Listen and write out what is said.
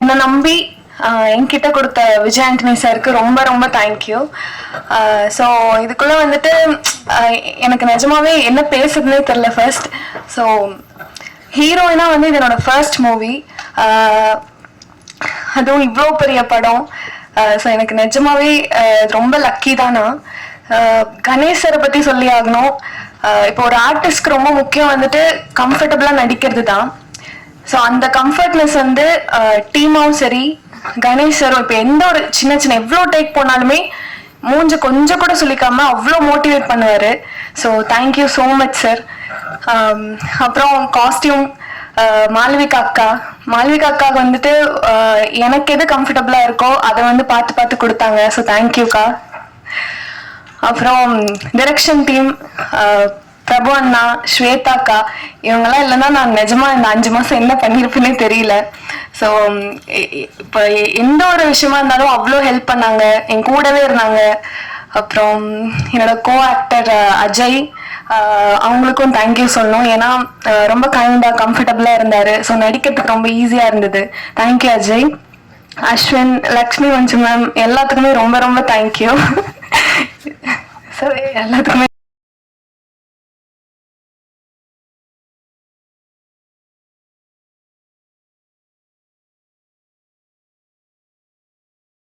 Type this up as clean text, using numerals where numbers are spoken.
என்னை நம்பி என்கிட்ட கொடுத்த விஜய் ஆண்டனி சாருக்கு ரொம்ப ரொம்ப தேங்க்யூ. ஸோ இதுக்குள்ளே வந்துட்டு எனக்கு நிஜமாவே என்ன பேசுறதுனே தெரில ஃபர்ஸ்ட். ஸோ ஹீரோயினா வந்து இது என்னோட ஃபர்ஸ்ட் மூவி, அதுவும் இவ்வளோ பெரிய படம். ஸோ எனக்கு நிஜமாவே ரொம்ப லக்கி தானா. கணேஷ் சாரை பற்றி சொல்லி ஆகணும். இப்போ ஒரு ஆர்டிஸ்ட்க்கு ரொம்ப முக்கியம் வந்துட்டு கம்ஃபர்டபுளாக நடிக்கிறது தான். ஸோ அந்த கம்ஃபர்ட்னஸ் வந்து டீமாவும் சரி கணேஷ் சாரும் இப்போ எந்த ஒரு சின்ன சின்ன எவ்வளோ டேக் போனாலுமே மூஞ்ச கொஞ்சம் கூட சொல்லிக்காம அவ்வளோ மோட்டிவேட் பண்ணுவார். So thank you so much sir. அப்புறம் காஸ்டியூம் மாளவிகா அக்கா வந்துட்டு எனக்கு எது கம்ஃபர்டபுளாக இருக்கோ அதை வந்து பார்த்து பார்த்து கொடுத்தாங்க. ஸோ தேங்க்யூக்கா. அப்புறம் டைரக்ஷன் டீம் பிரபு அண்ணா, ஸ்வேதாக்கா, இவங்கெல்லாம் இல்லைன்னா நான் நிஜமா இந்த 5 மாதம் என்ன பண்ணியிருப்பேனே தெரியல. ஸோ இப்போ எந்த ஒரு விஷயமா இருந்தாலும் அவ்வளோ ஹெல்ப் பண்ணாங்க, என் கூடவே இருந்தாங்க. அப்புறம் என்னோட கோ ஆக்டர் அஜய், அவங்களுக்கும் தேங்க்யூ சொல்லணும். ஏன்னா ரொம்ப கைண்டாக கம்ஃபர்டபுளாக இருந்தார். ஸோ நடிக்கிறதுக்கு ரொம்ப ஈஸியாக இருந்தது. தேங்க்யூ அஜய். அஸ்வின், லக்ஷ்மி மஞ்சு மேம் எல்லாத்துக்குமே ரொம்ப ரொம்ப தேங்க்யூ. ஸோ எல்லாத்துக்குமே